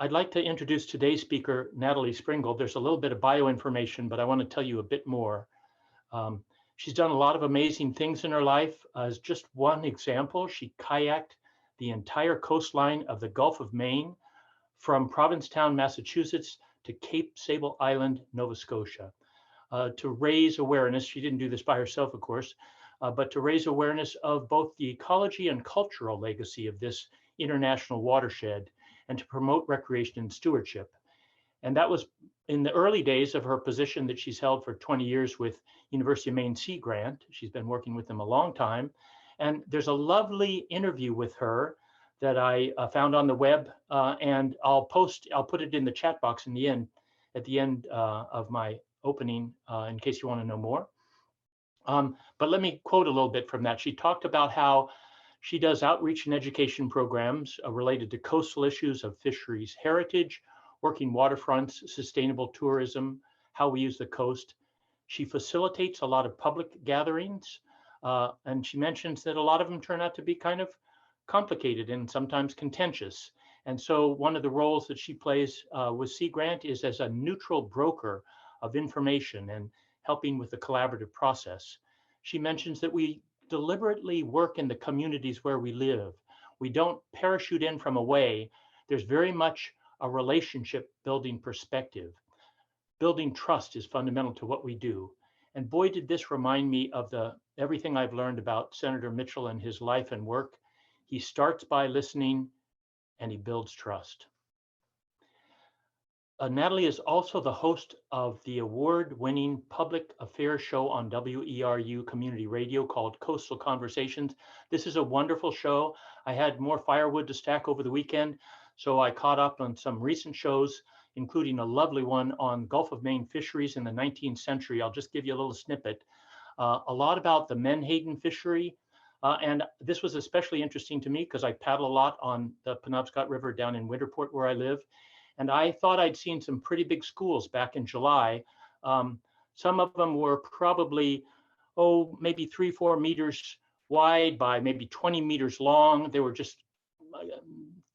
I'd like to introduce today's speaker, Natalie Springuel. There's a little bit of bio information, but I want to tell you a bit more. Um, she's done a lot of amazing things in her life. As just one example, she kayaked the entire coastline of the Gulf of Maine from Provincetown, Massachusetts to Cape Sable Island, Nova Scotia, to raise awareness. She didn't do this by herself, of course, but to raise awareness of both the ecology and cultural legacy of this international watershed and to promote recreation and stewardship. And that was in the early days of her position that she's held for 20 years with University of Maine Sea Grant. She's been working with them a long time. And there's a lovely interview with her that I found on the web, and I'll put it in the chat box in the end, at the end of my opening, in case you want to know more. But let me quote a little bit from that. She talked about how she does outreach and education programs related to coastal issues of fisheries heritage, working waterfronts, sustainable tourism, how we use the coast. She facilitates a lot of public gatherings, and she mentions that a lot of them turn out to be kind of complicated and sometimes contentious. And so one of the roles that she plays with Sea Grant is as a neutral broker of information and helping with the collaborative process. She mentions that we deliberately work in the communities where we live. We don't parachute in from away. There's very much a relationship building perspective. Building trust is fundamental to what we do. And boy, did this remind me of everything I've learned about Senator Mitchell and his life and work. He starts by listening and he builds trust. Natalie is also the host of the award-winning public affairs show on WERU community radio called Coastal Conversations. This is a wonderful show. I had more firewood to stack over the weekend, so I caught up on some recent shows, including a lovely one on Gulf of Maine fisheries in the 19th century. I'll just give you a little snippet. A lot about the Menhaden fishery, and this was especially interesting to me because I paddle a lot on the Penobscot River down in Winterport where I live. And I thought I'd seen some pretty big schools back in July. Some of them were probably, maybe 3-4 meters wide by maybe 20 meters long. There were just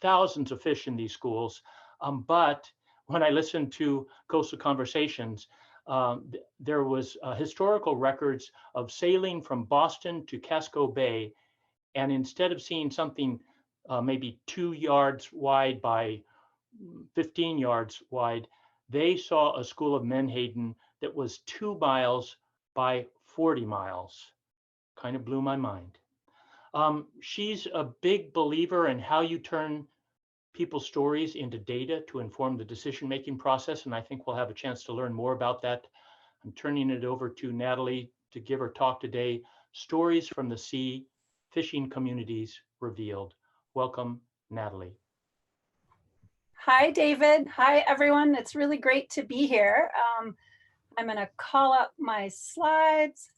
thousands of fish in these schools. But when I listened to Coastal Conversations, there was historical records of sailing from Boston to Casco Bay. And instead of seeing something maybe 2 yards wide by 15 yards wide, they saw a school of Menhaden that was 2 miles by 40 miles. Kind of blew my mind. She's a big believer in how you turn people's stories into data to inform the decision-making process, and I think we'll have a chance to learn more about that. I'm turning it over to Natalie to give her talk today, Stories from the Sea, Fishing Communities Revealed. Welcome, Natalie. Hi, David. Hi, everyone. It's really great to be here. I'm going to call up my slides.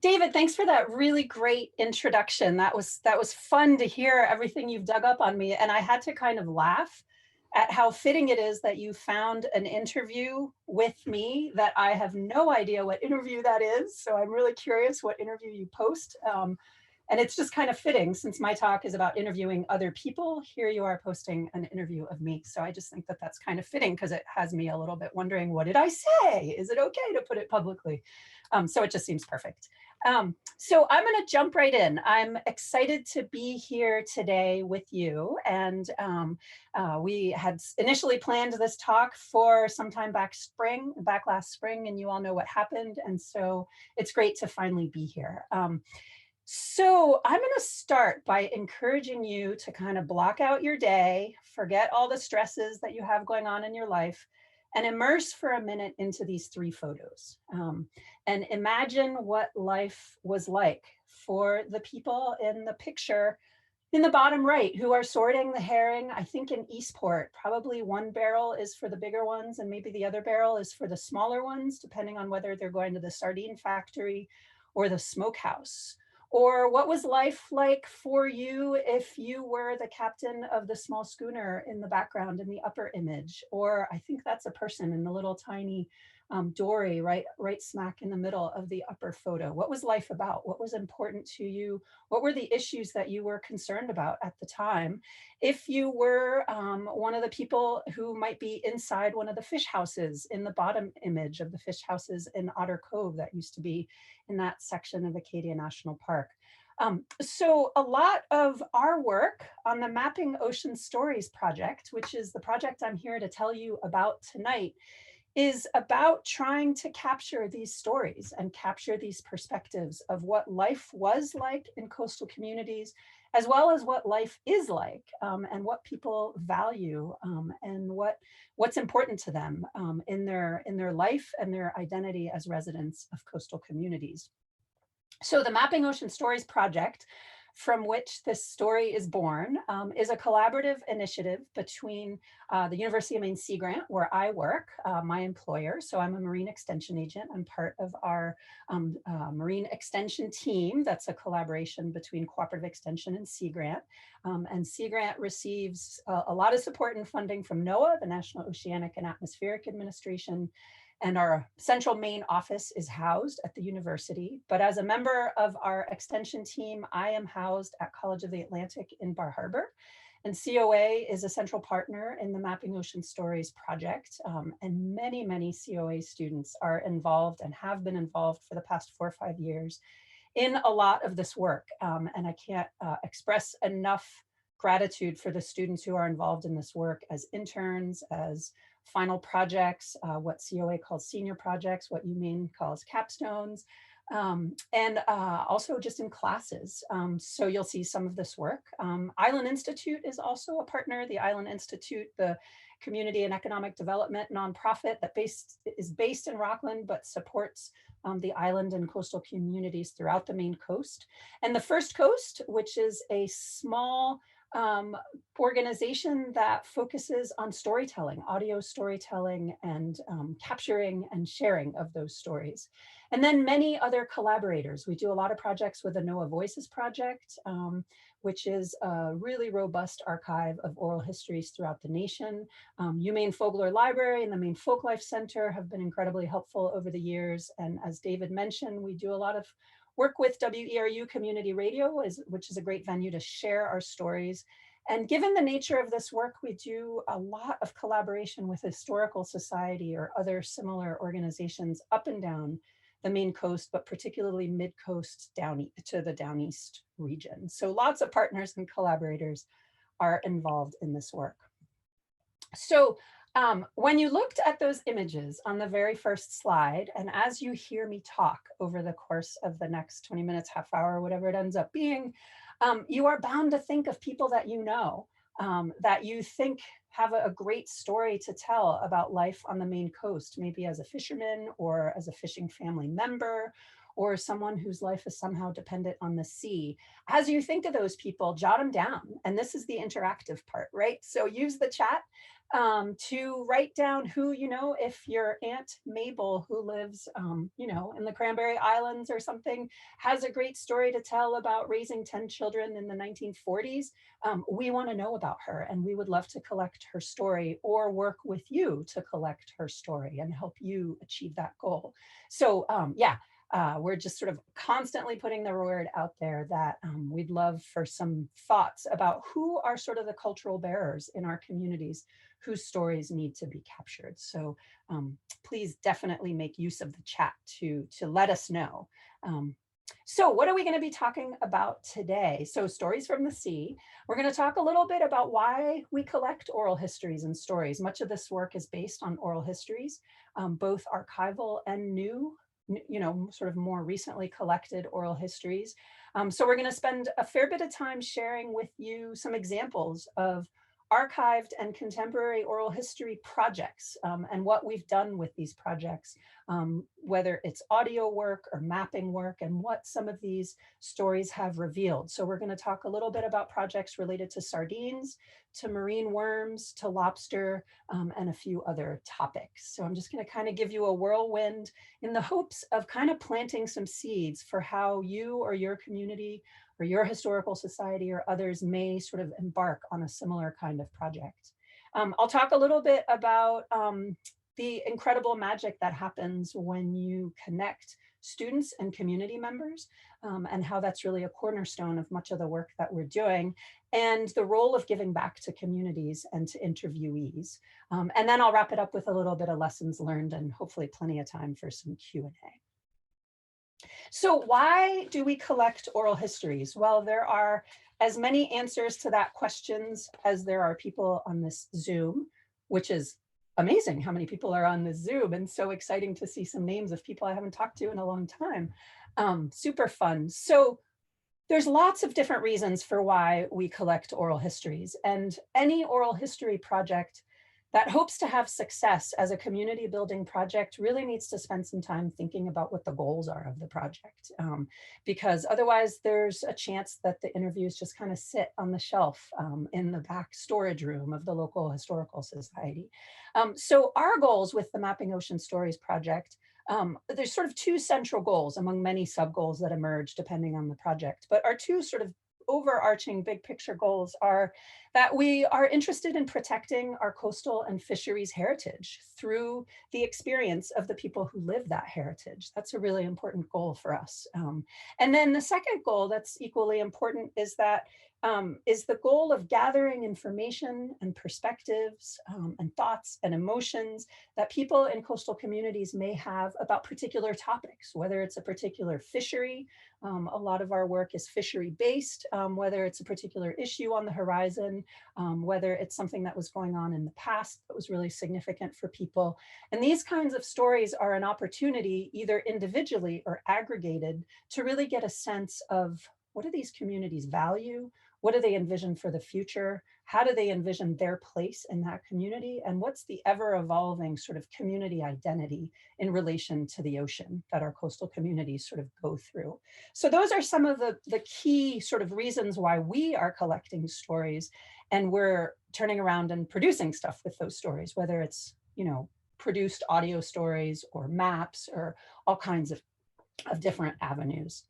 David, thanks for that really great introduction. That was fun to hear everything you've dug up on me. And I had to kind of laugh at how fitting it is that you found an interview with me that I have no idea what interview that is. So I'm really curious what interview you post. And it's just kind of fitting since my talk is about interviewing other people. Here you are posting an interview of me. So I just think that that's kind of fitting because it has me a little bit wondering, what did I say? Is it okay to put it publicly? So it just seems perfect. So I'm going to jump right in. I'm excited to be here today with you. And we had initially planned this talk for sometime back last spring, and you all know what happened. And so it's great to finally be here. So I'm going to start by encouraging you to kind of block out your day, forget all the stresses that you have going on in your life, and immerse for a minute into these 3 photos. And imagine what life was like for the people in the picture in the bottom right who are sorting the herring, I think in Eastport. Probably one barrel is for the bigger ones and maybe the other barrel is for the smaller ones, depending on whether they're going to the sardine factory or the smokehouse. Or what was life like for you if you were the captain of the small schooner in the background in the upper image? Or I think that's a person in the little tiny Dory, right smack in the middle of the upper photo. What was life about? What was important to you? What were the issues that you were concerned about at the time? If you were one of the people who might be inside one of the fish houses in the bottom image of the fish houses in Otter Cove that used to be in that section of Acadia National Park. So a lot of our work on the Mapping Ocean Stories project, which is the project I'm here to tell you about tonight, is about trying to capture these stories and capture these perspectives of what life was like in coastal communities, as well as what life is like, and what people value, and what's important to them in their life and their identity as residents of coastal communities. So the Mapping Ocean Stories project, from which this story is born, is a collaborative initiative between the University of Maine Sea Grant, where I work, my employer. So I'm a marine extension agent. I'm part of our marine extension team. That's a collaboration between Cooperative Extension and Sea Grant. And Sea Grant receives a lot of support and funding from NOAA, the National Oceanic and Atmospheric Administration. And our central Maine office is housed at the university. But as a member of our extension team, I am housed at College of the Atlantic in Bar Harbor. And COA is a central partner in the Mapping Ocean Stories project. And many, many COA students are involved and have been involved for the past 4 or 5 years in a lot of this work. And I can't express enough gratitude for the students who are involved in this work as interns, as final projects, what COA calls senior projects, what UMaine calls capstones, and also just in classes. So you'll see some of this work. Island Institute is also a partner. The Island Institute, the community and economic development nonprofit that is based in Rockland, but supports the island and coastal communities throughout the Maine coast. And the First Coast, which is a small organization that focuses on storytelling, audio storytelling, and capturing and sharing of those stories. And then many other collaborators. We do a lot of projects with the NOAA Voices Project, which is a really robust archive of oral histories throughout the nation. UMaine Fogler Library and the Maine Folklife Center have been incredibly helpful over the years. And as David mentioned, we do a lot of work with WERU Community Radio, which is a great venue to share our stories. And given the nature of this work, we do a lot of collaboration with Historical Society or other similar organizations up and down the Maine coast, but particularly mid-coast down to the Down East region. So lots of partners and collaborators are involved in this work. So when you looked at those images on the very first slide, and as you hear me talk over the course of the next 20 minutes, half hour, whatever it ends up being, you are bound to think of people that you know, that you think have a great story to tell about life on the Maine coast, maybe as a fisherman or as a fishing family member, or someone whose life is somehow dependent on the sea. As you think of those people, jot them down. And this is the interactive part, right? So use the chat to write down who, if your Aunt Mabel, who lives, in the Cranberry Islands or something, has a great story to tell about raising 10 children in the 1940s, we want to know about her and we would love to collect her story or work with you to collect her story and help you achieve that goal. So we're just sort of constantly putting the word out there that we'd love for some thoughts about who are sort of the cultural bearers in our communities whose stories need to be captured. So please definitely make use of the chat to let us know. So what are we going to be talking about today? So stories from the sea. We're going to talk a little bit about why we collect oral histories and stories. Much of this work is based on oral histories, both archival and new, sort of more recently collected oral histories. So we're going to spend a fair bit of time sharing with you some examples of archived and contemporary oral history projects and what we've done with these projects, whether it's audio work or mapping work, and what some of these stories have revealed. So we're going to talk a little bit about projects related to sardines, to marine worms, to lobster, and a few other topics. So I'm just going to kind of give you a whirlwind in the hopes of kind of planting some seeds for how you or your community or your historical society or others may sort of embark on a similar kind of project. I'll talk a little bit about the incredible magic that happens when you connect students and community members, and how that's really a cornerstone of much of the work that we're doing, and the role of giving back to communities and to interviewees. And then I'll wrap it up with a little bit of lessons learned and hopefully plenty of time for some Q&A. So why do we collect oral histories? Well, there are as many answers to that questions as there are people on this Zoom, which is amazing how many people are on this Zoom, and so exciting to see some names of people I haven't talked to in a long time. Super fun. So there's lots of different reasons for why we collect oral histories, and any oral history project that hopes to have success as a community building project really needs to spend some time thinking about what the goals are of the project, because otherwise there's a chance that the interviews just kind of sit on the shelf in the back storage room of the local historical society. So our goals with the Mapping Ocean Stories project, there's sort of two central goals among many sub goals that emerge depending on the project, but our two sort of overarching big picture goals are that we are interested in protecting our coastal and fisheries heritage through the experience of the people who live that heritage. That's a really important goal for us. And then the second goal that's equally important is that is the goal of gathering information and perspectives and thoughts and emotions that people in coastal communities may have about particular topics, whether it's a particular fishery. A lot of our work is fishery based, whether it's a particular issue on the horizon, whether it's something that was going on in the past that was really significant for people. And these kinds of stories are an opportunity, either individually or aggregated, to really get a sense of what do these communities value? What do they envision for the future? How do they envision their place in that community? And what's the ever evolving sort of community identity in relation to the ocean that our coastal communities sort of go through? So those are some of the key sort of reasons why we are collecting stories, and we're turning around and producing stuff with those stories, whether it's, you know, produced audio stories or maps or all kinds of different avenues.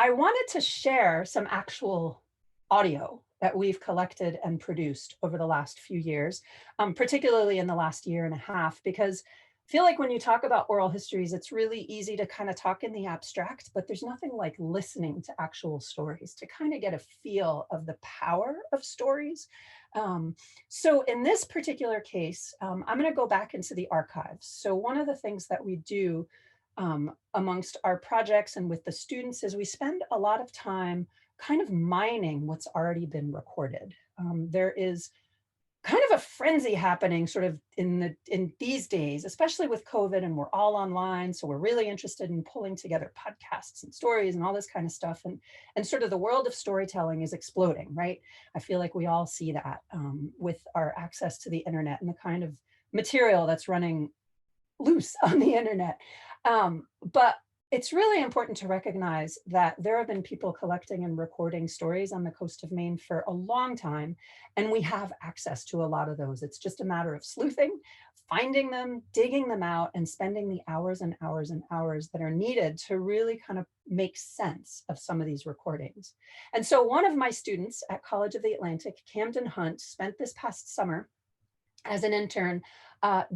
I wanted to share some actual audio that we've collected and produced over the last few years, particularly in the last year and a half, because I feel like when you talk about oral histories, it's really easy to kind of talk in the abstract, but there's nothing like listening to actual stories to kind of get a feel of the power of stories. So in this particular case, I'm going to go back into the archives. So one of the things that we do amongst our projects and with the students is we spend a lot of time kind of mining what's already been recorded. There is kind of a frenzy happening sort of in these days, especially with COVID, and we're all online. So we're really interested in pulling together podcasts and stories and all this kind of stuff. And sort of the world of storytelling is exploding, right? I feel like we all see that with our access to the internet and the kind of material that's running loose on the internet. But it's really important to recognize that there have been people collecting and recording stories on the coast of Maine for a long time, and we have access to a lot of those. It's just a matter of sleuthing, finding them, digging them out, and spending the hours and hours and hours that are needed to really kind of make sense of some of these recordings. And so one of my students at College of the Atlantic, Camden Hunt, spent this past summer as an intern,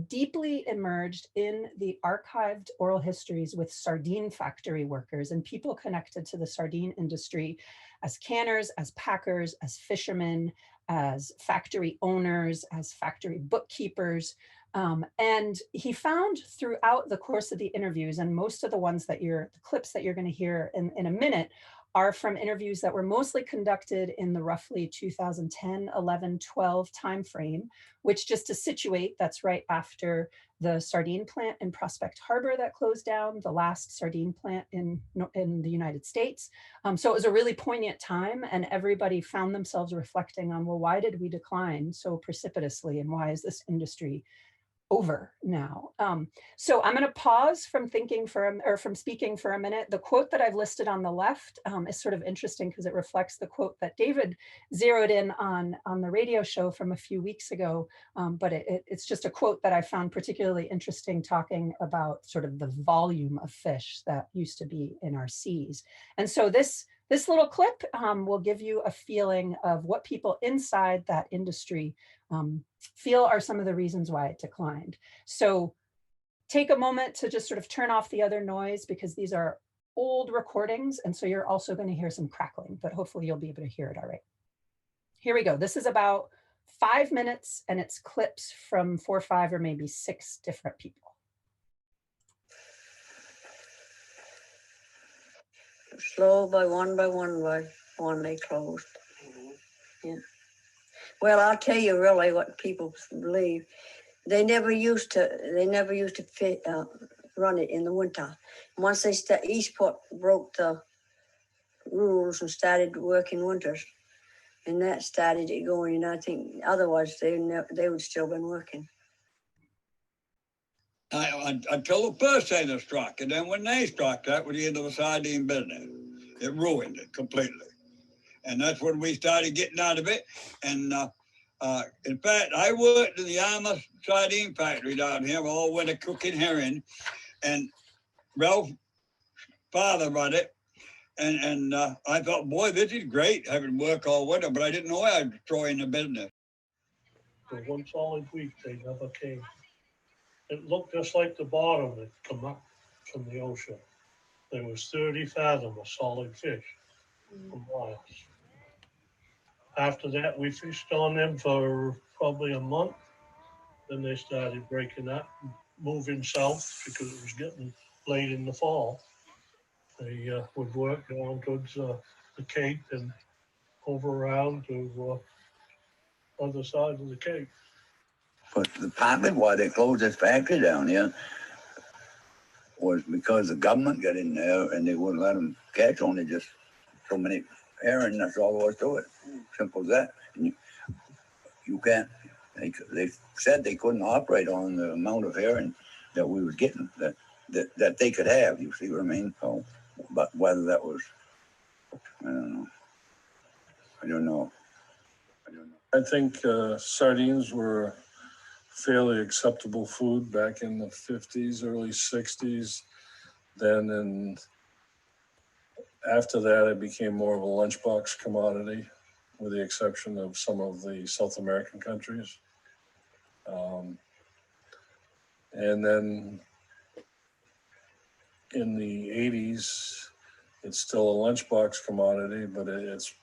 deeply immersed in the archived oral histories with sardine factory workers and people connected to the sardine industry as canners, as packers, as fishermen, as factory owners, as factory bookkeepers. And he found throughout the course of the interviews, and most of the ones that the clips that you're going to hear in a minute are from interviews that were mostly conducted in the roughly 2010, 11, 12 timeframe, which, just to situate, that's right after the sardine plant in Prospect Harbor that closed down, the last sardine plant in the United States. So it was a really poignant time, and everybody found themselves reflecting on, well, why did we decline so precipitously, and why is this industry over now? So I'm going to pause from speaking for a minute. The quote that I've listed on the left is sort of interesting because it reflects the quote that David zeroed in on the radio show from a few weeks ago. But it's just a quote that I found particularly interesting, talking about sort of the volume of fish that used to be in our seas. And so this little clip will give you a feeling of what people inside that industry feel are some of the reasons why it declined. So take a moment to just sort of turn off the other noise, because these are old recordings. And so you're also going to hear some crackling, but hopefully you'll be able to hear it all right. Here we go. This is about 5 minutes, and it's clips from 4, 5, or maybe 6 different people. Slow by one, they closed. Yeah. Well, I'll tell you really what people believe. They never used to run it in the winter. Once Eastport broke the rules and started working winters, and that started it going. And I think otherwise they would still been working. Until the purchaser struck, and then when they struck, that was the end of the sardine business. It ruined it completely, and that's when we started getting out of it. And in fact, I worked in the Alma sardine factory down here all winter cooking herring, and Ralph's father run it. And I thought, boy, this is great, having work all winter, but I didn't know I was destroying the business. For one solid week, they never came. It looked just like the bottom that come up from the ocean. There was 30 fathom of solid fish for miles. After that, we fished on them for probably a month. Then they started breaking up, moving south because it was getting late in the fall. They would work down towards the Cape and over around to other side of the Cape. But partly why they closed this factory down here was because the government got in there and they wouldn't let them catch only just so many herring. That's all there was to it. Simple as that. And you can't. They said they couldn't operate on the amount of herring that we was getting that they could have. You see what I mean? So, but whether that was, I don't know. I don't know. I think sardines were fairly acceptable food back in the 50s, early 60s. Then after that, it became more of a lunchbox commodity, with the exception of some of the South American countries. And then in the 80s, it's still a lunchbox commodity, but it's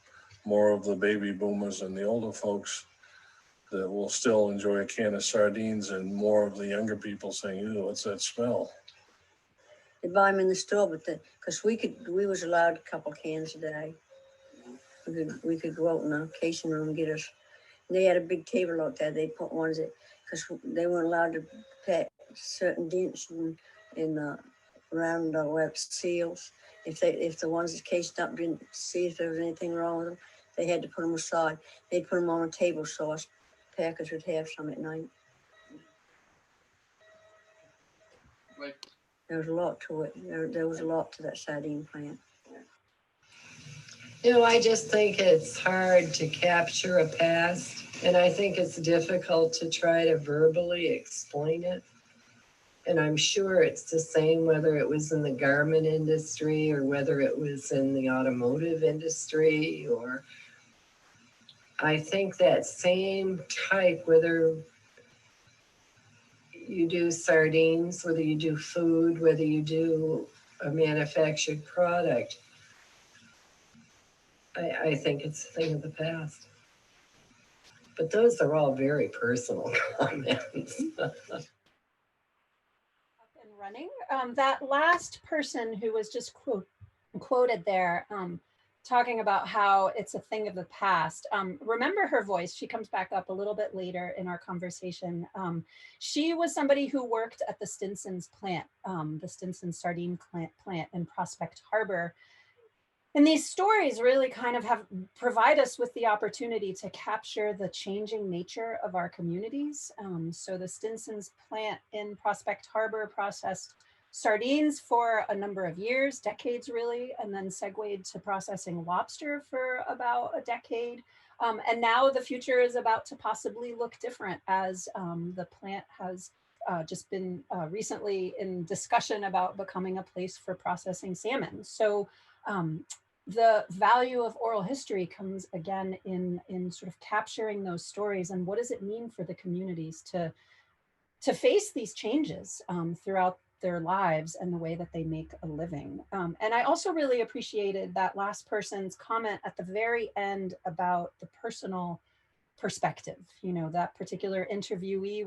more of the baby boomers and the older folks that will still enjoy a can of sardines, and more of the younger people saying, ew, what's that smell? They buy them in the store, but because we was allowed a couple cans a day. We could go out in the casing room and get us. And they had a big table out there. They put ones that, because they weren't allowed to pack certain dents in around the web seals. If the ones that cased up didn't see if there was anything wrong with them, they had to put them aside. They'd put them on a table so us packers would have some at night. Right. There was a lot to it. There was a lot to that sardine plant. You know, I just think it's hard to capture a past, and I think it's difficult to try to verbally explain it. And I'm sure it's the same whether it was in the garment industry or whether it was in the automotive industry, or I think that same type, whether you do sardines, whether you do food, whether you do a manufactured product, I think it's a thing of the past. But those are all very personal comments. Up and running. That last person who was just quoted there, talking about how it's a thing of the past. Remember her voice. She comes back up a little bit later in our conversation. She was somebody who worked at the Stinson's plant, the Stinson sardine plant in Prospect Harbor. And these stories really kind of provide us with the opportunity to capture the changing nature of our communities. So the Stinson's plant in Prospect Harbor processed sardines for a number of years, decades really, and then segued to processing lobster for about a decade. And now the future is about to possibly look different, as the plant has just been recently in discussion about becoming a place for processing salmon. So the value of oral history comes again in sort of capturing those stories and what does it mean for the communities to face these changes throughout their lives and the way that they make a living. And I also really appreciated that last person's comment at the very end about the personal perspective. You know, that particular interviewee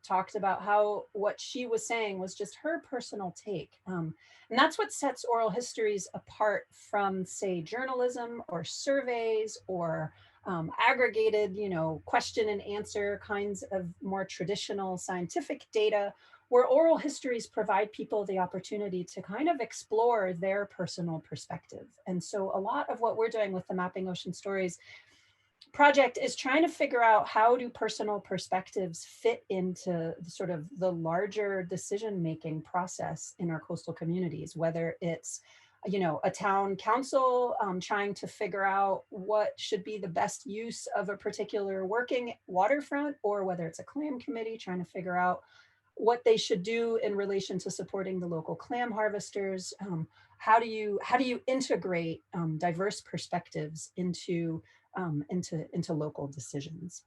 talked about how what she was saying was just her personal take. And that's what sets oral histories apart from, say, journalism or surveys or aggregated, you know, question and answer kinds of more traditional scientific data, where oral histories provide people the opportunity to kind of explore their personal perspective. And so a lot of what we're doing with the Mapping Ocean Stories project is trying to figure out how do personal perspectives fit into sort of the larger decision-making process in our coastal communities, whether it's, you know, a town council trying to figure out what should be the best use of a particular working waterfront, or whether it's a clam committee trying to figure out what they should do in relation to supporting the local clam harvesters. How do you integrate diverse perspectives into local decisions?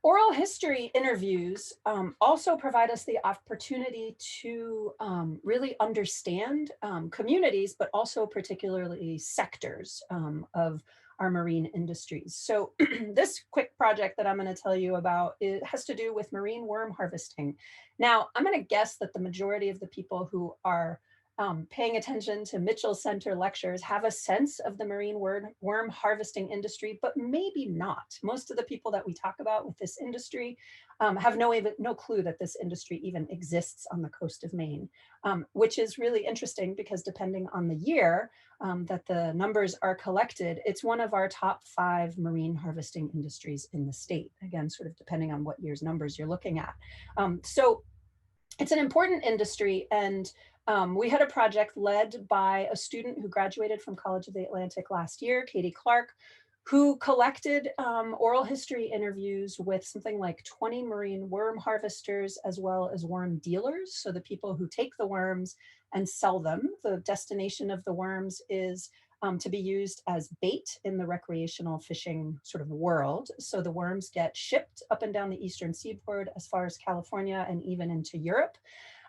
Oral history interviews also provide us the opportunity to really understand communities, but also particularly sectors of our marine industries. So this quick project that I'm going to tell you about, it has to do with marine worm harvesting. Now, I'm going to guess that the majority of the people who are paying attention to Mitchell Center lectures have a sense of the marine worm harvesting industry, but maybe not. Most of the people that we talk about with this industry have no clue that this industry even exists on the coast of Maine, which is really interesting because depending on the year that the numbers are collected, it's one of our top 5 marine harvesting industries in the state. Again, sort of depending on what year's numbers you're looking at. So it's an important industry, and we had a project led by a student who graduated from College of the Atlantic last year, Katie Clark, who collected oral history interviews with something like 20 marine worm harvesters as well as worm dealers. So the people who take the worms and sell them. The destination of the worms is to be used as bait in the recreational fishing sort of world. So the worms get shipped up and down the eastern seaboard as far as California and even into Europe.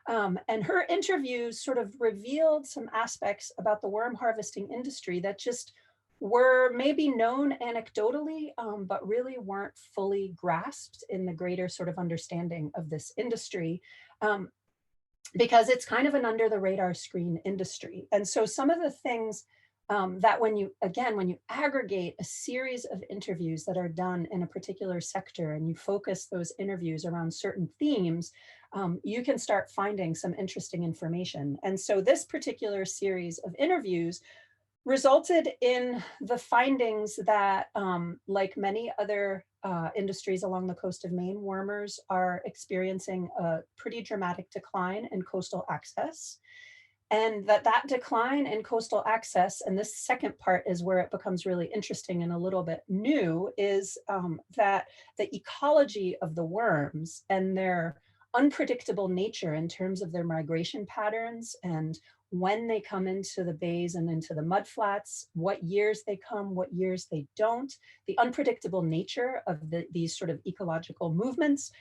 And her interviews sort of revealed some aspects about the worm harvesting industry that just were maybe known anecdotally, but really weren't fully grasped in the greater sort of understanding of this industry, because it's kind of an under the radar screen industry. And so some of the things that when you aggregate a series of interviews that are done in a particular sector and you focus those interviews around certain themes, you can start finding some interesting information. And so this particular series of interviews resulted in the findings that, like many other industries along the coast of Maine, wormers are experiencing a pretty dramatic decline in coastal access. And that decline in coastal access, and this second part is where it becomes really interesting and a little bit new, is that the ecology of the worms and their unpredictable nature in terms of their migration patterns and when they come into the bays and into the mudflats, what years they come, what years they don't, the unpredictable nature of these sort of ecological movements,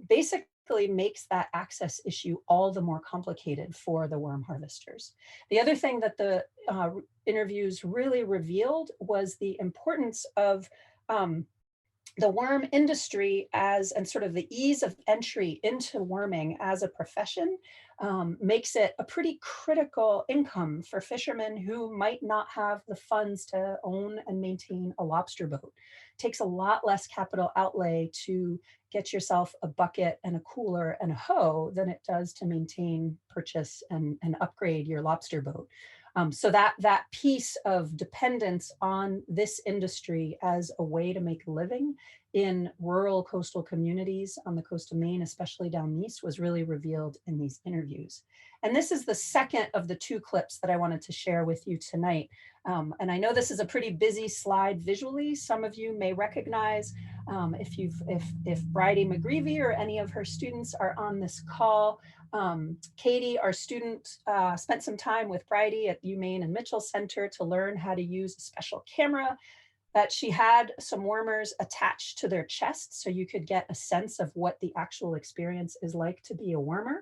basically makes that access issue all the more complicated for the worm harvesters. The other thing that the interviews really revealed was the importance of the worm industry and sort of the ease of entry into worming as a profession makes it a pretty critical income for fishermen who might not have the funds to own and maintain a lobster boat. It takes a lot less capital outlay to get yourself a bucket and a cooler and a hoe than it does to maintain, purchase, and upgrade your lobster boat. So that piece of dependence on this industry as a way to make a living in rural coastal communities on the coast of Maine, especially down east, was really revealed in these interviews. And this is the second of the 2 clips that I wanted to share with you tonight. And I know this is a pretty busy slide visually. Some of you may recognize if Bridie McGreevy or any of her students are on this call. Katie, our student, spent some time with Bridie at UMaine and Mitchell Center to learn how to use a special camera that she had some wormers attached to their chest so you could get a sense of what the actual experience is like to be a wormer.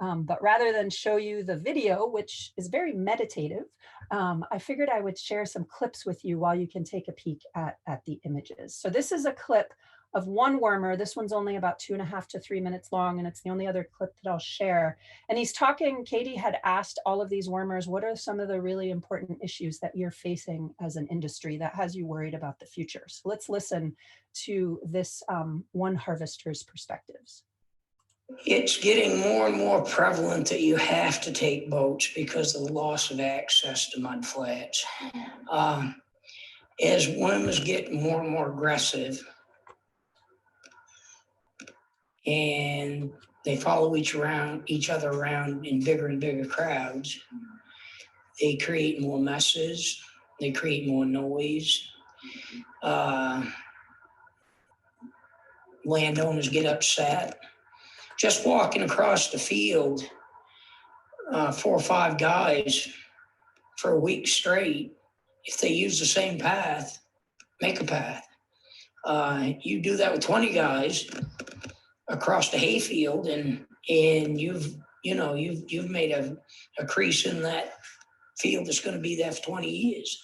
But rather than show you the video, which is very meditative, I figured I would share some clips with you while you can take a peek at the images. So this is a clip of one wormer. This one's only about 2.5 to 3 minutes long, and it's the only other clip that I'll share. And he's talking, Katie had asked all of these wormers, what are some of the really important issues that you're facing as an industry that has you worried about the future? So let's listen to this one harvester's perspectives. It's getting more and more prevalent that you have to take boats because of the loss of access to mud flats. As wormers get more and more aggressive, and they follow each other around in bigger and bigger crowds, they create more messes, they create more noise. Landowners get upset. Just walking across the field, 4 or 5 guys for a week straight, if they use the same path, make a path. You do that with 20 guys across the hayfield, and you've made a crease in that field that's going to be there for 20 years.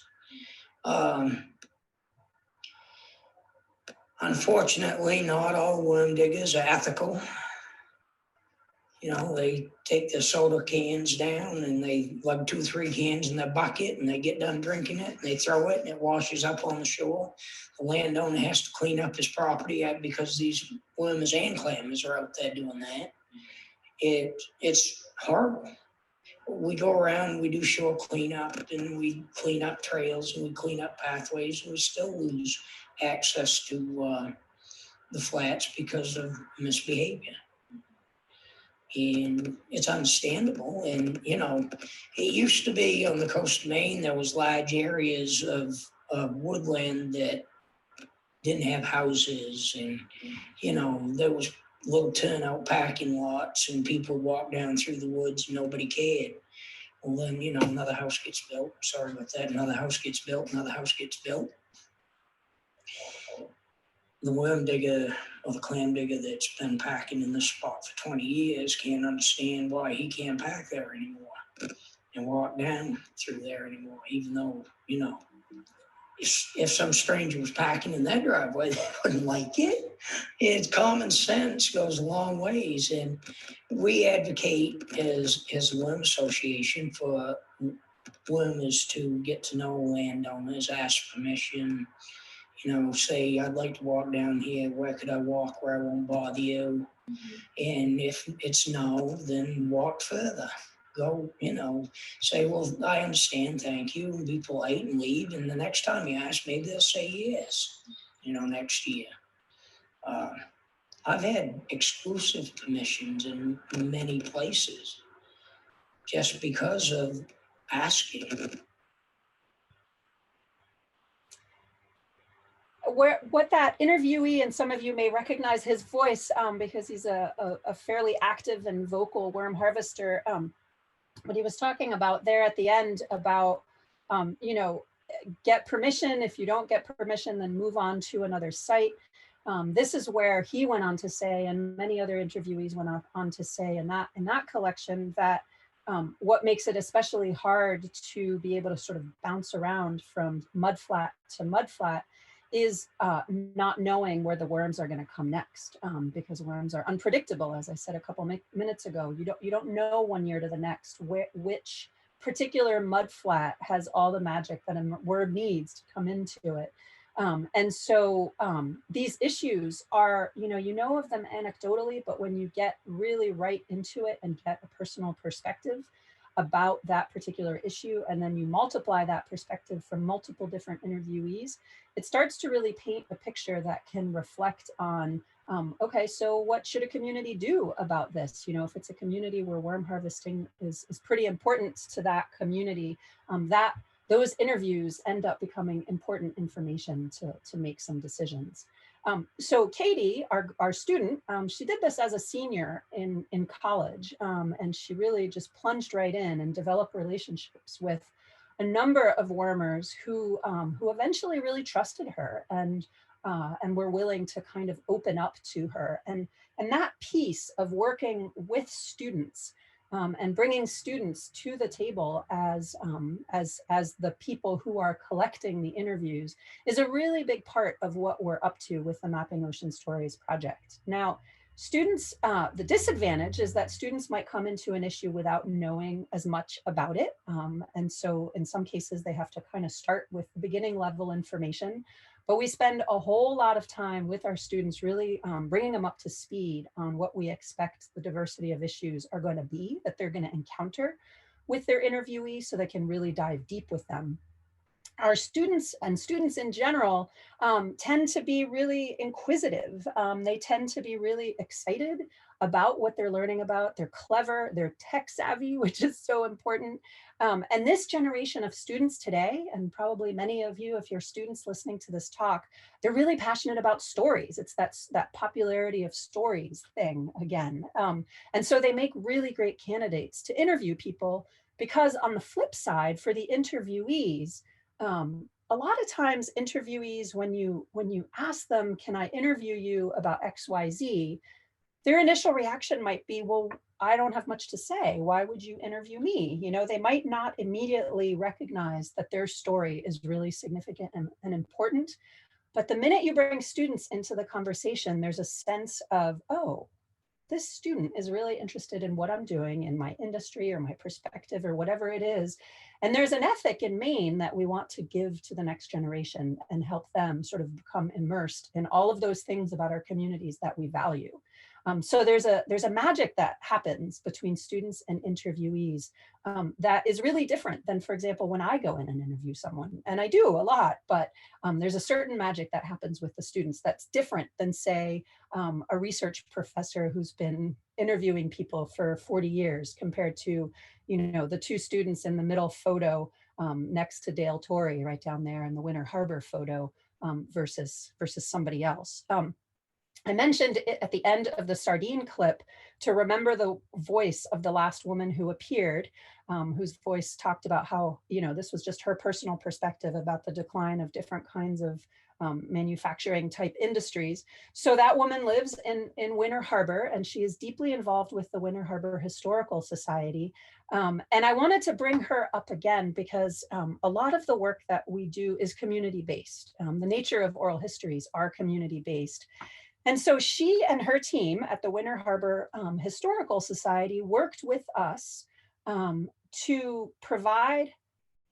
Unfortunately, not all worm diggers are ethical. They take their soda cans down and they lug 2 or 3 cans in their bucket, and they get done drinking it and they throw it and it washes up on the shore. The landowner has to clean up his property because these wormers and clammers are out there doing that. It's horrible. We go around, we do shore cleanup, and we clean up trails and we clean up pathways, and we still lose access to the flats because of misbehavior. And it's understandable. And, it used to be on the coast of Maine, there was large areas of woodland that didn't have houses. And, there was little turnout parking lots, and people walk down through the woods and nobody cared. Well, then, another house gets built. Sorry about that. Another house gets built, another house gets built. The worm digger or the clam digger that's been packing in this spot for 20 years can't understand why he can't pack there anymore and walk down through there anymore, even though, if some stranger was packing in that driveway, they wouldn't like it. It's common sense goes a long ways. And we advocate as a worm association for wormers to get to know landowners, ask permission, say, I'd like to walk down here. Where could I walk where I won't bother you? And if it's no, then walk further. Go, say, well, I understand, thank you, and be polite and leave. And the next time you ask, maybe they'll say yes, next year. I've had exclusive permissions in many places just because of asking. What that interviewee, and some of you may recognize his voice because he's a fairly active and vocal worm harvester. What he was talking about there at the end about, get permission. If you don't get permission, then move on to another site. This is where he went on to say, and many other interviewees went on to say in that collection, that what makes it especially hard to be able to sort of bounce around from mudflat to mudflat is not knowing where the worms are going to come next, because worms are unpredictable. As I said a couple minutes ago, you don't know one year to the next which particular mudflat has all the magic that a worm needs to come into it. And so these issues are, you know of them anecdotally, but when you get really right into it and get a personal perspective, about that particular issue, and then you multiply that perspective from multiple different interviewees, it starts to really paint a picture that can reflect on, okay, so what should a community do about this? You know, if it's a community where worm harvesting is pretty important to that community, those interviews end up becoming important information to make some decisions. So Katie, our student, she did this as a senior in college, and she really just plunged right in and developed relationships with a number of wormers who eventually really trusted her and were willing to kind of open up to her. And that piece of working with students and bringing students to the table as the people who are collecting the interviews is a really big part of what we're up to with the Mapping Ocean Stories project. Now, students, the disadvantage is that students might come into an issue without knowing as much about it. And so in some cases, they have to kind of start with the beginning level information. But we spend a whole lot of time with our students really bringing them up to speed on what we expect the diversity of issues are going to be that they're going to encounter with their interviewee, so they can really dive deep with them. Our students and students in general tend to be really inquisitive. They tend to be really excited about what they're learning about. They're clever, they're tech savvy, which is so important. And this generation of students today, and probably many of you, if you're students listening to this talk, they're really passionate about stories. It's that popularity of stories thing again. And so they make really great candidates to interview people, because on the flip side, for the interviewees, a lot of times interviewees, when you ask them, can I interview you about XYZ, their initial reaction might be, well, I don't have much to say. Why would you interview me? You know, they might not immediately recognize that their story is really significant and important. But the minute you bring students into the conversation, there's a sense of, oh, this student is really interested in what I'm doing in my industry or my perspective or whatever it is. And there's an ethic in Maine that we want to give to the next generation and help them sort of become immersed in all of those things about our communities that we value. So there's a magic that happens between students and interviewees that is really different than, for example, when I go in and interview someone, and I do a lot, but there's a certain magic that happens with the students that's different than, say, a research professor who's been interviewing people for 40 years compared to, you know, the two students in the middle photo next to Dale Torrey right down there in the Winter Harbor photo versus somebody else. I mentioned it at the end of the sardine clip to remember the voice of the last woman who appeared, whose voice talked about how, you know, this was just her personal perspective about the decline of different kinds of manufacturing type industries. So that woman lives in Winter Harbor, and she is deeply involved with the Winter Harbor Historical Society. And I wanted to bring her up again because a lot of the work that we do is community-based. The nature of oral histories are community-based. And so she and her team at the Winter Harbor Historical Society worked with us to provide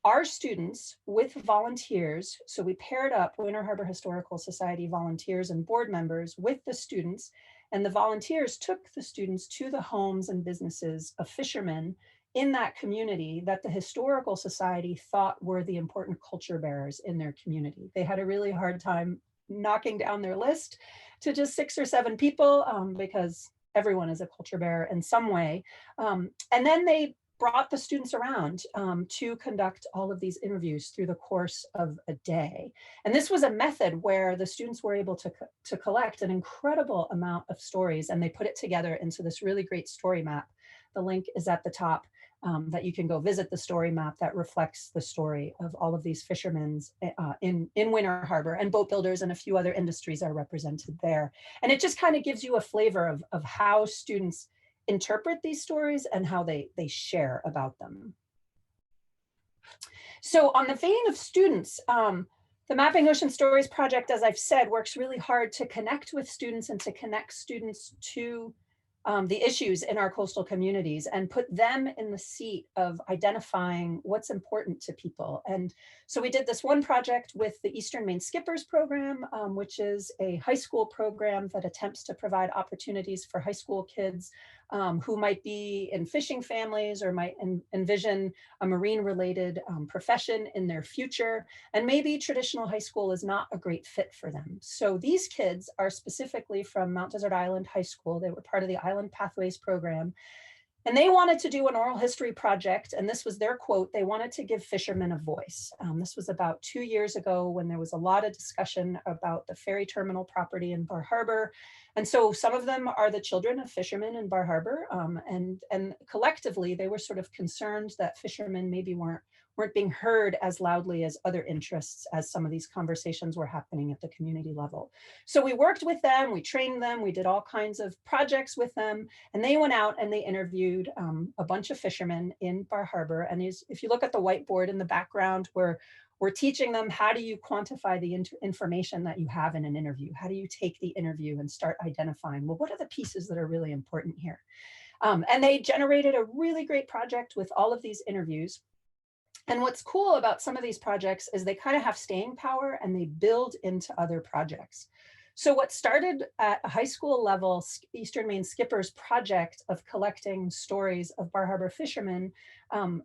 our students with volunteers. So we paired up Winter Harbor Historical Society volunteers and board members with the students, and the volunteers took the students to the homes and businesses of fishermen in that community that the Historical Society thought were the important culture bearers in their community. They had a really hard time knocking down their list to just 6 or 7 people because everyone is a culture bearer in some way. And then they brought the students around to conduct all of these interviews through the course of a day. And this was a method where the students were able to collect an incredible amount of stories, and they put it together into this really great story map. The link is at the top. That you can go visit the story map that reflects the story of all of these fishermen in Winter Harbor, and boat builders and a few other industries are represented there. And it just kind of gives you a flavor of how students interpret these stories and how they share about them. So on the vein of students, the Mapping Ocean Stories project, as I've said, works really hard to connect with students and to connect students to the issues in our coastal communities and put them in the seat of identifying what's important to people. And so we did this one project with the Eastern Maine Skippers program, which is a high school program that attempts to provide opportunities for high school kids who might be in fishing families or might envision a marine related profession in their future. And maybe traditional high school is not a great fit for them. So these kids are specifically from Mount Desert Island High School. They were part of the Island Pathways program. And they wanted to do an oral history project, and this was their quote: they wanted to give fishermen a voice. This was about 2 years ago when there was a lot of discussion about the ferry terminal property in Bar Harbor. And so some of them are the children of fishermen in Bar Harbor, and collectively they were sort of concerned that fishermen maybe weren't being heard as loudly as other interests as some of these conversations were happening at the community level. So we worked with them, we trained them, we did all kinds of projects with them, and they went out and they interviewed a bunch of fishermen in Bar Harbor. And if you look at the whiteboard in the background, we're teaching them, how do you quantify the information that you have in an interview? How do you take the interview and start identifying, well, what are the pieces that are really important here? And they generated a really great project with all of these interviews. And what's cool about some of these projects is they kind of have staying power and they build into other projects. So what started at a high school level, Eastern Maine Skippers project of collecting stories of Bar Harbor fishermen,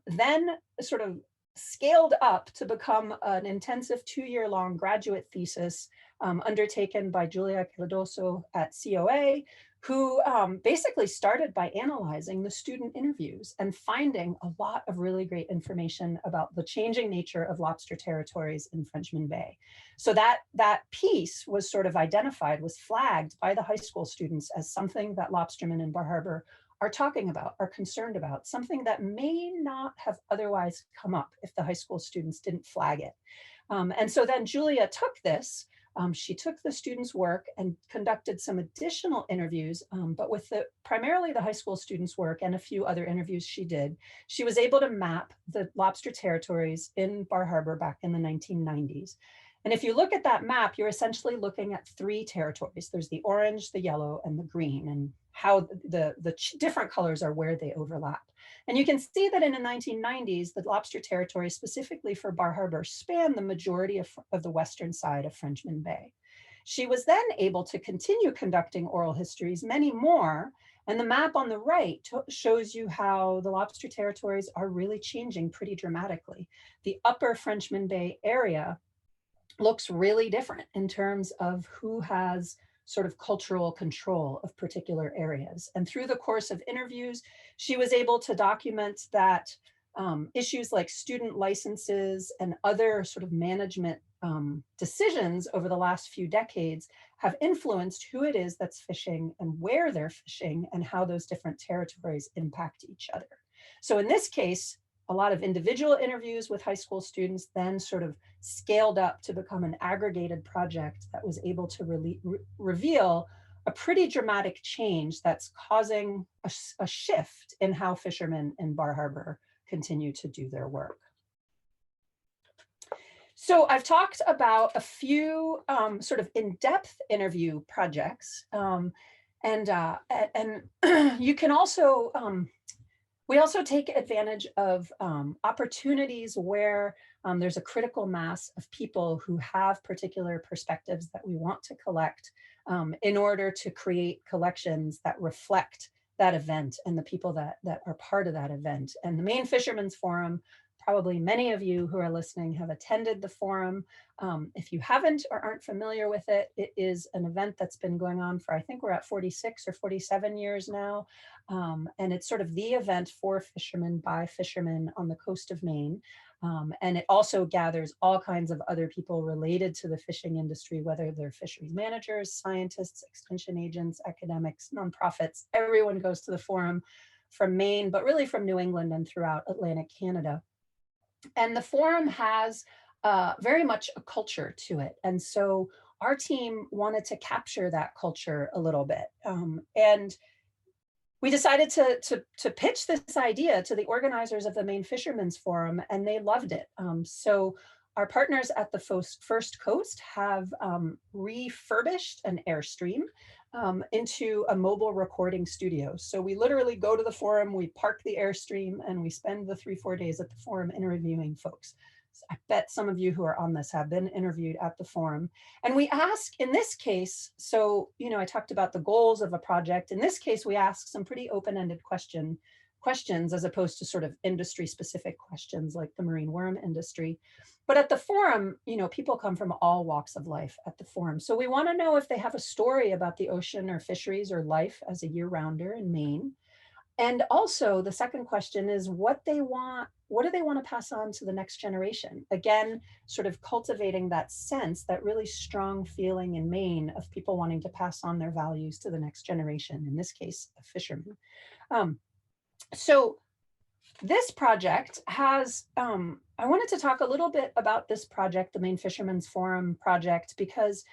then sort of scaled up to become an intensive 2-year-long graduate thesis undertaken by Julia Cardoso at COA, who basically started by analyzing the student interviews and finding a lot of really great information about the changing nature of lobster territories in Frenchman Bay. So that piece was sort of identified, was flagged by the high school students as something that lobstermen in Bar Harbor are talking about, are concerned about, something that may not have otherwise come up if the high school students didn't flag it. And so then Julia took this, she took the students' work and conducted some additional interviews, but with primarily the high school students' work and a few other interviews she did, she was able to map the lobster territories in Bar Harbor back in the 1990s. And if you look at that map, you're essentially looking at 3 territories. There's the orange, the yellow, and the green, and how the different colors are where they overlap. And you can see that in the 1990s, the lobster territory, specifically for Bar Harbor, spanned the majority of the western side of Frenchman Bay. She was then able to continue conducting oral histories, many more, and the map on the right shows you how the lobster territories are really changing pretty dramatically. The upper Frenchman Bay area looks really different in terms of who has sort of cultural control of particular areas. And through the course of interviews, she was able to document that issues like student licenses and other sort of management decisions over the last few decades have influenced who it is that's fishing and where they're fishing and how those different territories impact each other. So in this case, a lot of individual interviews with high school students then sort of scaled up to become an aggregated project that was able to reveal a pretty dramatic change that's causing a shift in how fishermen in Bar Harbor continue to do their work. So I've talked about a few sort of in-depth interview projects, and you can also, we also take advantage of opportunities where there's a critical mass of people who have particular perspectives that we want to collect in order to create collections that reflect that event and the people that are part of that event. And the Maine Fishermen's Forum, probably many of you who are listening have attended the forum. If you haven't or aren't familiar with it, it is an event that's been going on for, I think we're at 46 or 47 years now. And it's sort of the event for fishermen by fishermen on the coast of Maine. And it also gathers all kinds of other people related to the fishing industry, whether they're fisheries managers, scientists, extension agents, academics, nonprofits. Everyone goes to the forum from Maine, but really from New England and throughout Atlantic Canada. And the forum has very much a culture to it. And so our team wanted to capture that culture a little bit. And we decided to pitch this idea to the organizers of the Maine Fishermen's Forum, and they loved it. So our partners at the First Coast have refurbished an Airstream into a mobile recording studio. So we literally go to the forum, we park the Airstream, and we spend the 3-4 days at the forum interviewing folks. I bet some of you who are on this have been interviewed at the forum. And we ask, in this case, so, I talked about the goals of a project. In this case, we ask some pretty open-ended questions as opposed to sort of industry specific questions like the marine worm industry. But at the forum, people come from all walks of life at the forum. So we want to know if they have a story about the ocean or fisheries or life as a year-rounder in Maine. And also the second question is what do they want to pass on to the next generation? Again, sort of cultivating that sense, that really strong feeling in Maine of people wanting to pass on their values to the next generation, in this case, a fisherman. So this project has, I wanted to talk a little bit about this project, the Maine Fishermen's Forum project, because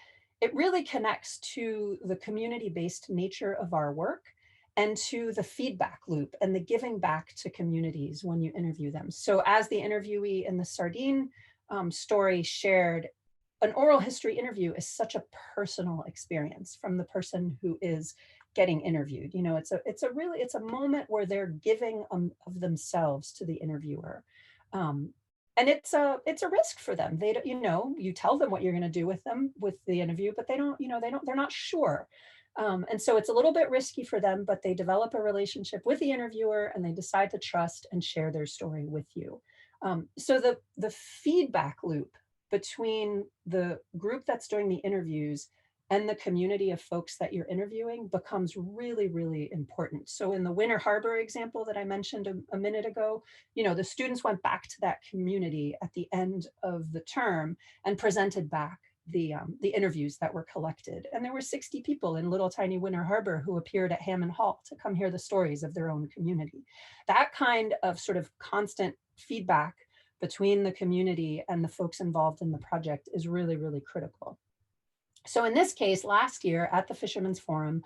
it really connects to the community-based nature of our work and to the feedback loop and the giving back to communities when you interview them. So as the interviewee in the sardine story shared, an oral history interview is such a personal experience from the person who is getting interviewed. It's a moment where they're giving of themselves to the interviewer. And it's a risk for them. They don't, you tell them what you're going to do with them with the interview, but they're not sure. And so it's a little bit risky for them, but they develop a relationship with the interviewer and they decide to trust and share their story with you. So the feedback loop between the group that's doing the interviews and the community of folks that you're interviewing becomes really, really important. So in the Winter Harbor example that I mentioned a minute ago, the students went back to that community at the end of the term and presented back the interviews that were collected. And there were 60 people in little tiny Winter Harbor who appeared at Hammond Hall to come hear the stories of their own community. That kind of sort of constant feedback between the community and the folks involved in the project is really, really critical. So in this case, last year at the Fishermen's Forum,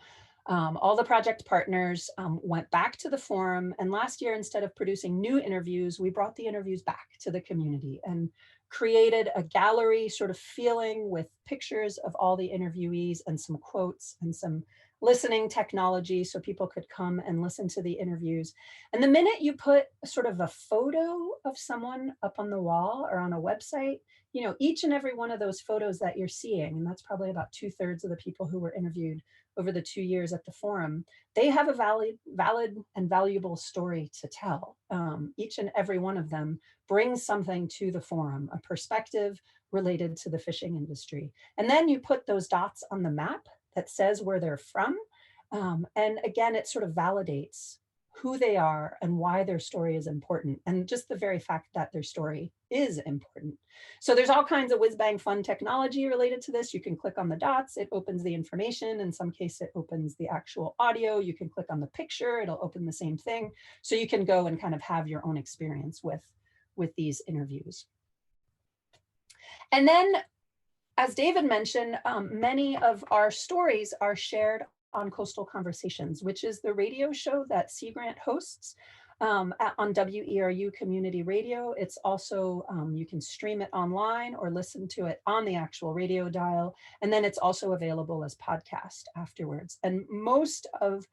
all the project partners went back to the forum. And last year, instead of producing new interviews, we brought the interviews back to the community and created a gallery sort of feeling with pictures of all the interviewees and some quotes and some listening technology so people could come and listen to the interviews. And the minute you put sort of a photo of someone up on the wall or on a website, each and every one of those photos that you're seeing, and that's probably about 2/3 of the people who were interviewed over the 2 years at the forum, they have a valid and valuable story to tell. Each and every one of them brings something to the forum, a perspective related to the fishing industry. And then you put those dots on the map that says where they're from. And again, it sort of validates who they are and why their story is important. And just the very fact that their story is important. So there's all kinds of whiz bang fun technology related to this. You can click on the dots, it opens the information. In some case, it opens the actual audio. You can click on the picture, it'll open the same thing. So you can go and kind of have your own experience with these interviews. And then, as David mentioned, many of our stories are shared on Coastal Conversations, which is the radio show that Sea Grant hosts on WERU Community Radio. It's also, you can stream it online or listen to it on the actual radio dial. And then it's also available as podcast afterwards. And most of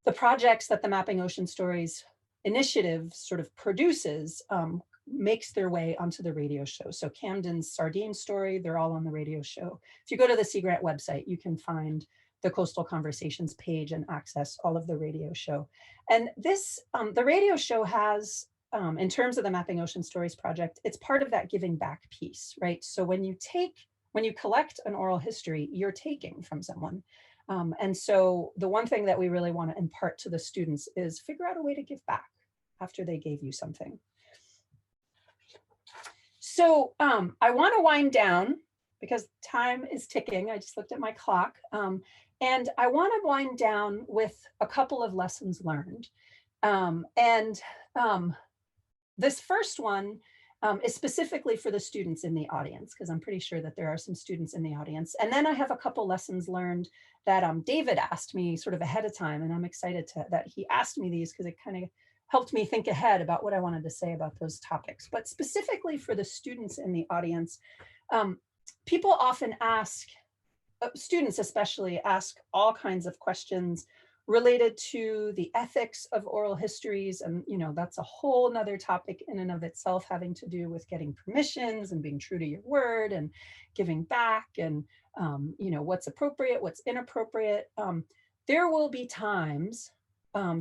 the projects that the Mapping Ocean Stories initiative sort of produces makes their way onto the radio show. So Camden's sardine story, they're all on the radio show. If you go to the Sea Grant website, you can find the Coastal Conversations page and access all of the radio show. And this, the radio show has, in terms of the Mapping Ocean Stories project, it's part of that giving back piece, right? So when you collect an oral history, you're taking from someone. And so the one thing that we really want to impart to the students is figure out a way to give back after they gave you something. So I want to wind down because time is ticking. I just looked at my clock. And I want to wind down with a couple of lessons learned. This first one is specifically for the students in the audience, because I'm pretty sure that there are some students in the audience. And then I have a couple lessons learned that David asked me sort of ahead of time. And I'm excited that he asked me these because it kind of helped me think ahead about what I wanted to say about those topics. But specifically for the students in the audience, people often ask, students especially ask all kinds of questions related to the ethics of oral histories. And, you know, that's a whole nother topic in and of itself, having to do with getting permissions and being true to your word and giving back and, you know, what's appropriate, what's inappropriate. There will be times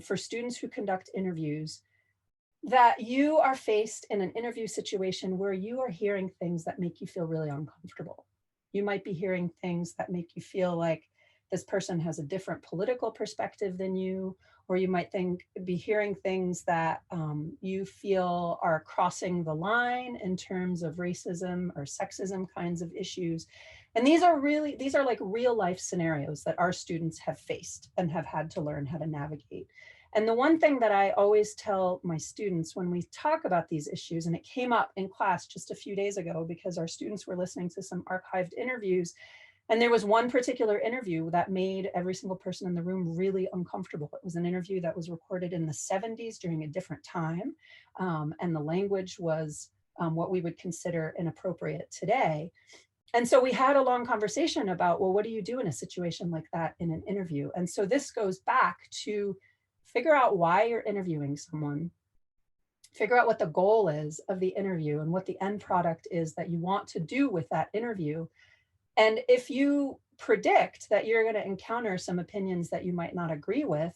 for students who conduct interviews that you are faced in an interview situation where you are hearing things that make you feel really uncomfortable. You might be hearing things that make you feel like this person has a different political perspective than you, or you might be hearing things that you feel are crossing the line in terms of racism or sexism kinds of issues. And these are like real life scenarios that our students have faced and have had to learn how to navigate. And the one thing that I always tell my students when we talk about these issues, and it came up in class just a few days ago because our students were listening to some archived interviews, and there was one particular interview that made every single person in the room really uncomfortable. It was an interview that was recorded in the 70s during a different time, and the language was what we would consider inappropriate today. And so we had a long conversation about, well, what do you do in a situation like that in an interview? And so this goes back to figure out why you're interviewing someone, figure out what the goal is of the interview and what the end product is that you want to do with that interview. And if you predict that you're going to encounter some opinions that you might not agree with,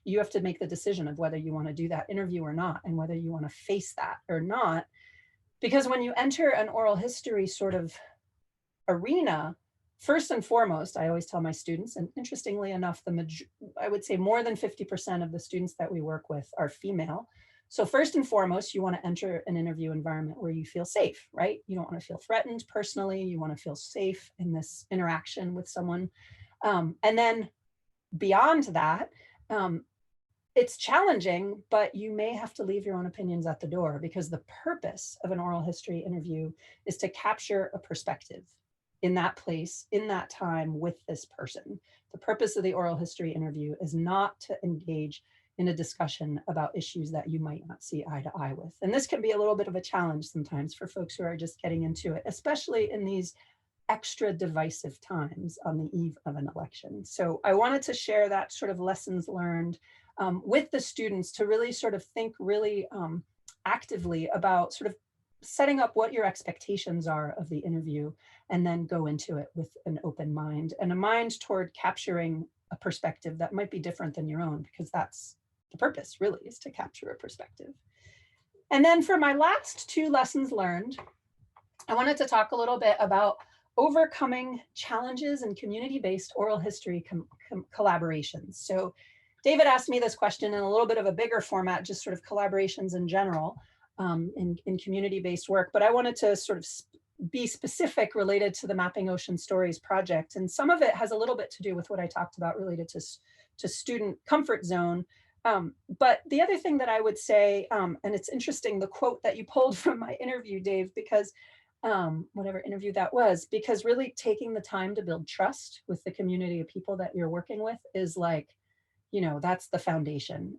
you have to make the decision of whether you want to do that interview or not, and whether you want to face that or not. Because when you enter an oral history sort of arena, first and foremost, I always tell my students, and interestingly enough, I would say more than 50% of the students that we work with are female. So first and foremost, you want to enter an interview environment where you feel safe, right? You don't want to feel threatened personally. You want to feel safe in this interaction with someone. And then beyond that, it's challenging, but you may have to leave your own opinions at the door, because the purpose of an oral history interview is to capture a perspective in that place, in that time with this person. The purpose of the oral history interview is not to engage in a discussion about issues that you might not see eye to eye with. And this can be a little bit of a challenge sometimes for folks who are just getting into it, especially in these extra divisive times on the eve of an election. So I wanted to share that sort of lessons learned with the students to really sort of think really actively about sort of setting up what your expectations are of the interview, and then go into it with an open mind and a mind toward capturing a perspective that might be different than your own, because that's the purpose really, is to capture a perspective. And then for my last two lessons learned, I wanted to talk a little bit about overcoming challenges in community-based oral history collaborations. So David asked me this question in a little bit of a bigger format, just sort of collaborations in general in community-based work, but I wanted to sort of be specific related to the Mapping Ocean Stories project. And some of it has a little bit to do with what I talked about related to student comfort zone. But the other thing that I would say, and it's interesting, the quote that you pulled from my interview, Dave, because whatever interview that was, because really taking the time to build trust with the community of people that you're working with is like, you know, that's the foundation.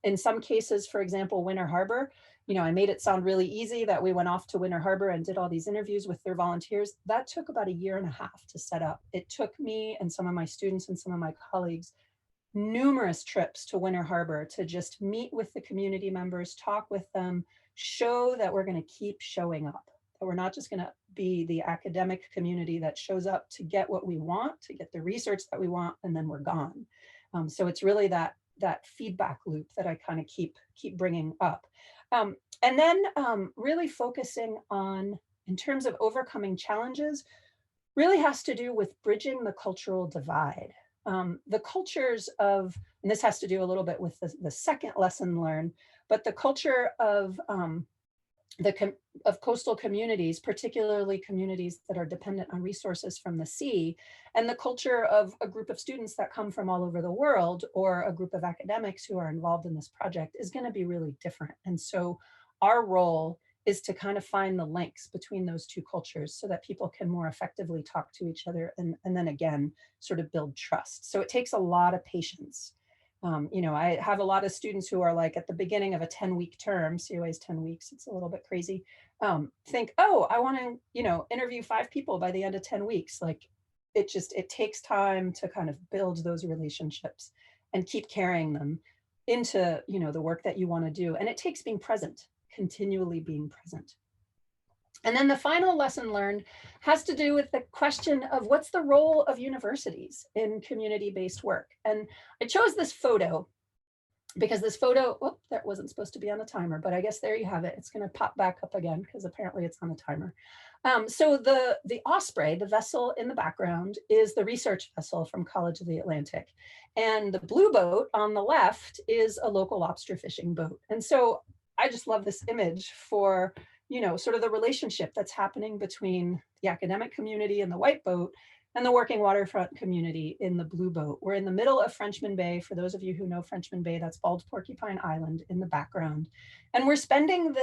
In some cases, for example, Winter Harbor, you know, I made it sound really easy that we went off to Winter Harbor and did all these interviews with their volunteers. That took about 1.5 years to set up. It took me and some of my students and some of my colleagues numerous trips to Winter Harbor to just meet with the community members, talk with them, show that we're going to keep showing up, that we're not just going to be the academic community that shows up to get what we want, to get the research that we want, and then we're gone. So it's really that feedback loop that I kind of keep bringing up. And then really focusing on, in terms of overcoming challenges, really has to do with bridging the cultural divide. The cultures of, and this has to do a little bit with the second lesson learned, but the culture of coastal communities, particularly communities that are dependent on resources from the sea, and the culture of a group of students that come from all over the world, or a group of academics who are involved in this project, is going to be really different. And so our role is to kind of find the links between those two cultures so that people can more effectively talk to each other, and then again, sort of build trust. So it takes a lot of patience. You know, I have a lot of students who are like at the beginning of a 10-week term, COA is 10 weeks, it's a little bit crazy, think, oh, I want to, you know, interview 5 people by the end of 10 weeks. Like it takes time to kind of build those relationships and keep carrying them into, the work that you want to do. And it takes being present, continually being present. And then the final lesson learned has to do with the question of what's the role of universities in community-based work. And I chose this photo because this photo, oh, that wasn't supposed to be on a timer, but I guess there you have it. It's going to pop back up again because apparently it's on a timer. So the Osprey, the vessel in the background, is the research vessel from College of the Atlantic. And the blue boat on the left is a local lobster fishing boat. And so I just love this image for, sort of the relationship that's happening between the academic community in the white boat and the working waterfront community in the blue boat. We're in the middle of Frenchman Bay. For those of you who know Frenchman Bay, that's Bald Porcupine Island in the background. And we're spending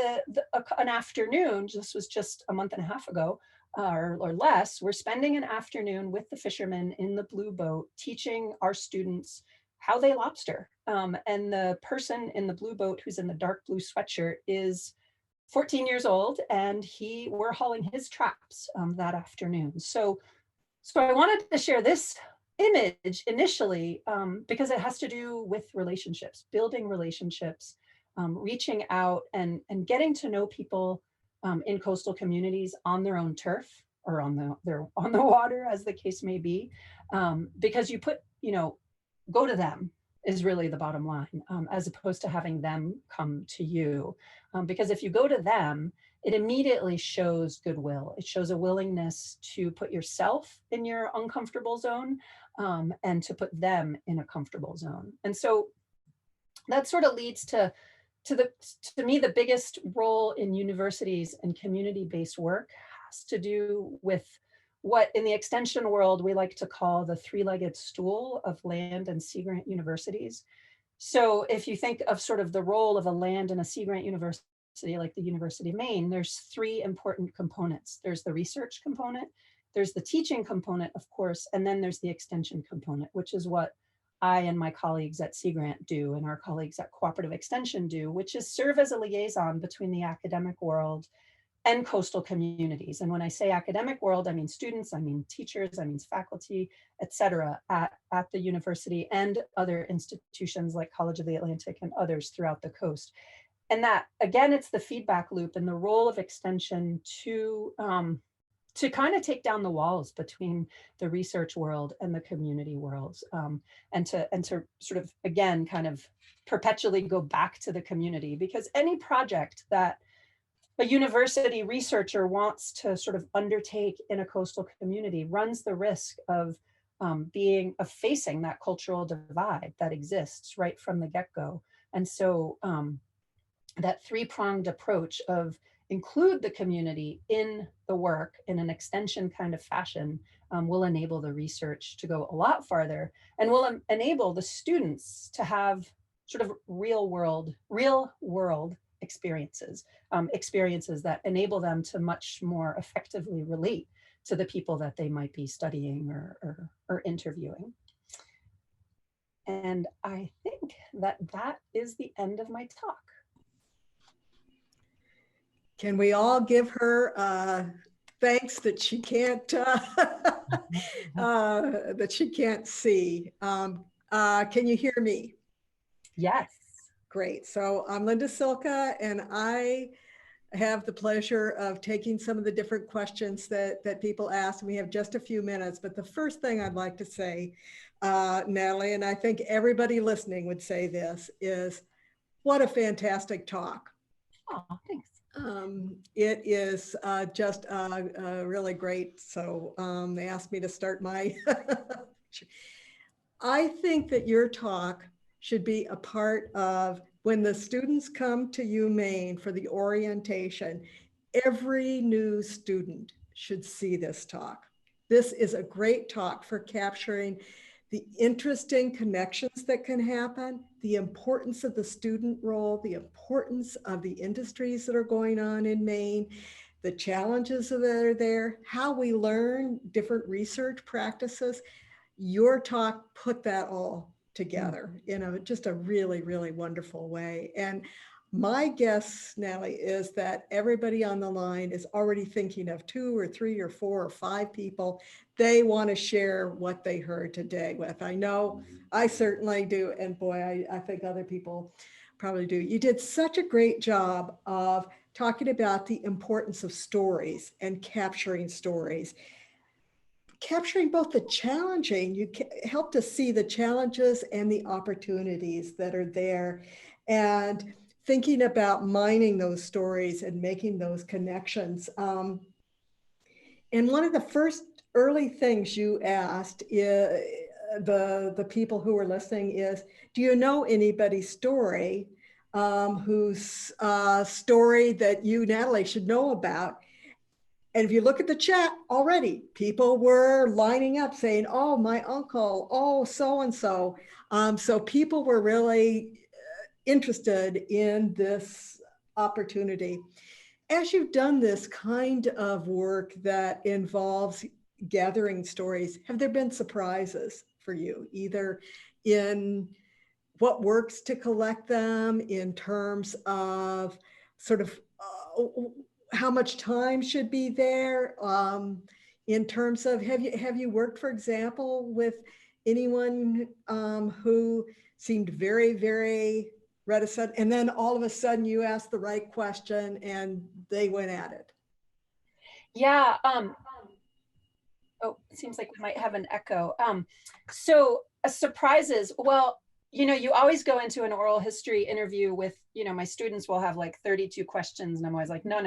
an afternoon, this was just a month and a half ago, or less, we're spending an afternoon with the fishermen in the blue boat, teaching our students how they lobster. And the person in the blue boat who's in the dark blue sweatshirt is 14 years old, and we're hauling his traps that afternoon. So I wanted to share this image initially because it has to do with relationships, building relationships, reaching out and getting to know people in coastal communities on their own turf or on the water, as the case may be, because you go to them is really the bottom line, as opposed to having them come to you. Because if you go to them, it immediately shows goodwill. It shows a willingness to put yourself in your uncomfortable zone and to put them in a comfortable zone. And so that sort of leads to me, the biggest role in universities and community-based work has to do with what in the extension world we like to call the three-legged stool of land and sea grant universities. So if you think of sort of the role of a land and a sea grant university like the University of Maine, there's three important components. There's the research component, there's the teaching component, of course, and then there's the extension component, which is what I and my colleagues at Sea Grant do and our colleagues at Cooperative Extension do, which is serve as a liaison between the academic world and coastal communities. And when I say academic world, I mean students, I mean teachers, I mean faculty, et cetera, at the university and other institutions like College of the Atlantic and others throughout the coast. And that, again, it's the feedback loop and the role of extension to kind of take down the walls between the research world and the community worlds, and to sort of, again, kind of perpetually go back to the community, because any project that a university researcher wants to sort of undertake in a coastal community runs the risk of facing that cultural divide that exists right from the get-go. And so that three-pronged approach of include the community in the work in an extension kind of fashion will enable the research to go a lot farther and will enable the students to have sort of real world experiences that enable them to much more effectively relate to the people that they might be studying or interviewing. And I think that is the end of my talk. Can we all give her thanks that she can't that she can't see? Can you hear me? Yes. Great. So I'm Linda Silka, and I have the pleasure of taking some of the different questions that people ask. We have just a few minutes, but the first thing I'd like to say, Natalie, and I think everybody listening would say this, is what a fantastic talk. Oh, thanks. It is just really great. So they asked me to start my, I think that your talk should be a part of when the students come to UMaine for the orientation, every new student should see this talk. This is a great talk for capturing the interesting connections that can happen, the importance of the student role, the importance of the industries that are going on in Maine, the challenges that are there, how we learn different research practices. Your talk put that all together in just a really, really wonderful way. And My guess, Natalie, is that everybody on the line is already thinking of 2 or 3 or 4 or 5 people they want to share what they heard today with. I know I certainly do. And boy, I think other people probably do. You did such a great job of talking about the importance of stories and capturing stories. Capturing both the challenging, you helped us see the challenges and the opportunities that are there. And thinking about mining those stories and making those connections. And one of the first early things you asked the people who were listening is, do you know anybody's story whose story that you, Natalie, should know about? And if you look at the chat already, people were lining up saying, oh, my uncle, oh, so-and-so. So people were really interested in this opportunity. As you've done this kind of work that involves gathering stories, have there been surprises for you, either in what works to collect them, in terms of sort of how much time should be there, in terms of, have you worked, for example, with anyone who seemed very, very reticent, and then all of a sudden you asked the right question and they went at it? Yeah. Oh, it seems like we might have an echo. So surprises, well, you know, you always go into an oral history interview with, you know, my students will have like 32 questions and I'm always like, no.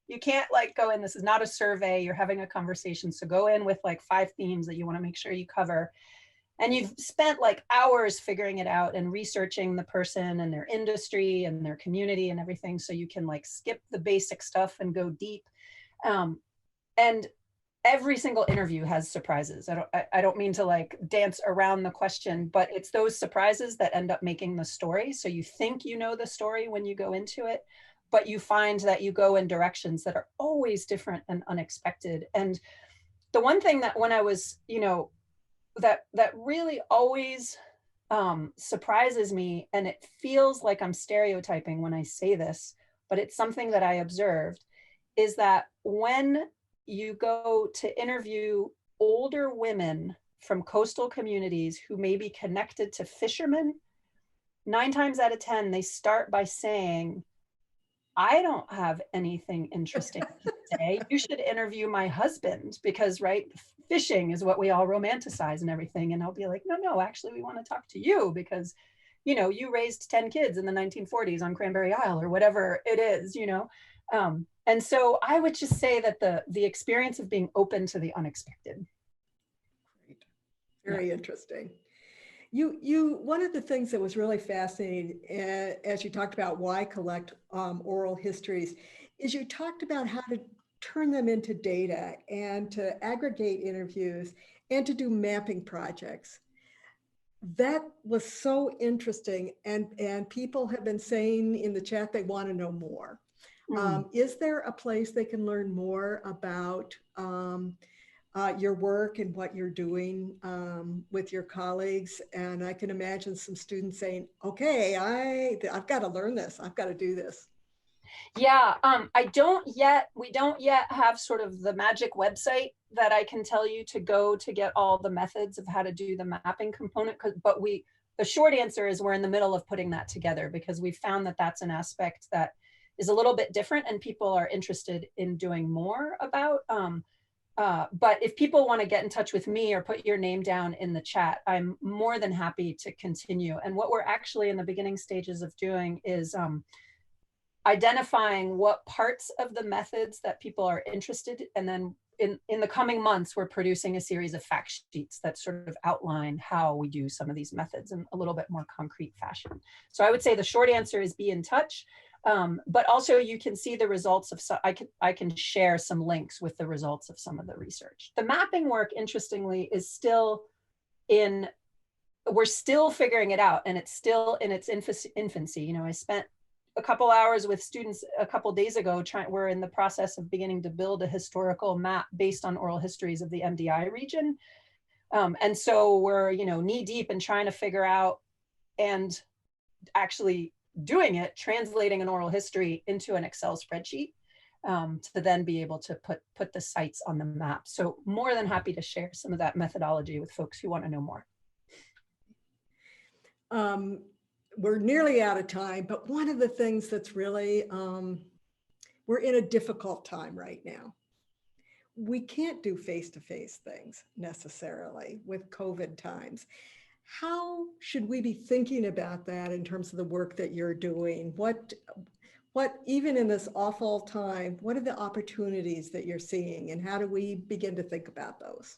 You can't like go in, this is not a survey, you're having a conversation. So go in with like 5 themes that you want to make sure you cover. And you've spent like hours figuring it out and researching the person and their industry and their community and everything. So you can like skip the basic stuff and go deep. And every single interview has surprises. I don't mean to like dance around the question, but it's those surprises that end up making the story. So you think you know the story when you go into it, but you find that you go in directions that are always different and unexpected. And the one thing that when I was, you know, that really always surprises me, and it feels like I'm stereotyping when I say this, but it's something that I observed, is that when you go to interview older women from coastal communities who may be connected to fishermen, 9 times out of 10, they start by saying, I don't have anything interesting to say. You should interview my husband because, right, fishing is what we all romanticize and everything. And I'll be like, no, actually, we want to talk to you because, you know, you raised 10 kids in the 1940s on Cranberry Isle or whatever it is, you know. And so I would just say that the experience of being open to the unexpected. Great. Very interesting. You one of the things that was really fascinating as you talked about why collect oral histories is you talked about how to turn them into data and to aggregate interviews and to do mapping projects. That was so interesting, and people have been saying in the chat they want to know more. Is there a place they can learn more about your work and what you're doing with your colleagues? And I can imagine some students saying, okay, I've got to learn this. I've got to do this. Yeah, we don't yet have sort of the magic website that I can tell you to go to get all the methods of how to do the mapping component. But the short answer is we're in the middle of putting that together because we found that that's an aspect that is a little bit different and people are interested in doing more about. But if people want to get in touch with me or put your name down in the chat, I'm more than happy to continue. And what we're actually in the beginning stages of doing is identifying what parts of the methods that people are interested in. And then in the coming months, we're producing a series of fact sheets that sort of outline how we do some of these methods in a little bit more concrete fashion. So I would say the short answer is be in touch. But also you can see the results of, I can share some links with the results of some of the research. The mapping work, interestingly, is still we're still figuring it out and it's still in its infancy. You know, I spent a couple hours with students a couple days ago, we're in the process of beginning to build a historical map based on oral histories of the MDI region. And so we're, you know, knee deep in trying to figure out and actually doing it, translating an oral history into an Excel spreadsheet to then be able to put the sites on the map. So more than happy to share some of that methodology with folks who want to know more. We're nearly out of time, but one of the things that's really, we're in a difficult time right now. We can't do face-to-face things necessarily with COVID times. How should we be thinking about that in terms of the work that you're doing? What even in this awful time, what are the opportunities that you're seeing, and how do we begin to think about those?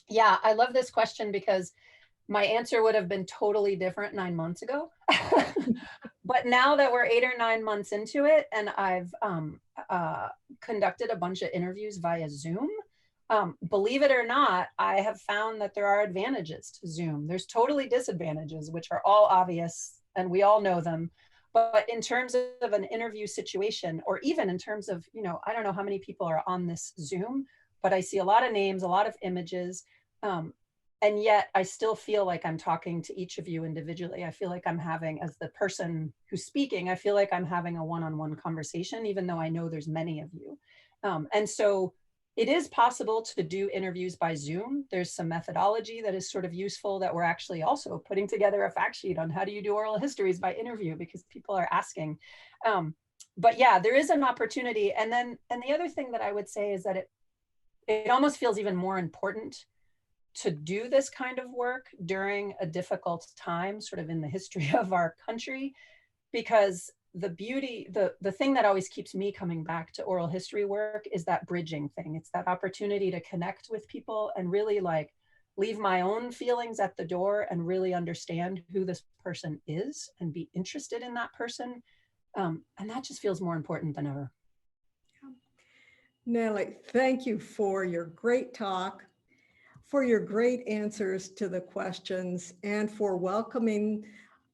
Yeah, I love this question because my answer would have been totally different 9 months ago. But now that we're 8 or 9 months into it, and I've conducted a bunch of interviews via Zoom, believe it or not, I have found that there are advantages to Zoom. There's totally disadvantages, which are all obvious, and we all know them. But in terms of an interview situation, or even in terms of, you know, I don't know how many people are on this Zoom, but I see a lot of names, a lot of images. And yet I still feel like I'm talking to each of you individually. I feel like I'm having, as the person who's speaking, I feel like I'm having a one-on-one conversation, even though I know there's many of you. And so it is possible to do interviews by Zoom. There's some methodology that is sort of useful that we're actually also putting together a fact sheet on how do you do oral histories by interview, because people are asking. But yeah, there is an opportunity. And the other thing that I would say is that it almost feels even more important to do this kind of work during a difficult time, sort of in the history of our country, because the beauty, the thing that always keeps me coming back to oral history work is that bridging thing. It's that opportunity to connect with people and really like leave my own feelings at the door and really understand who this person is and be interested in that person. And that just feels more important than ever. Natalie, thank you for your great talk, for your great answers to the questions, and for welcoming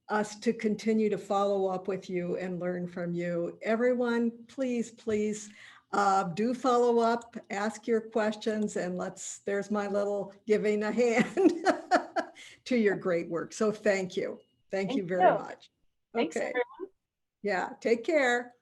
us to continue to follow up with you and learn from you. Everyone, please do follow up, ask your questions, and there's my little giving a hand to your great work. So thank you. Thank you very much. Thanks, Okay. everyone. Yeah, take care.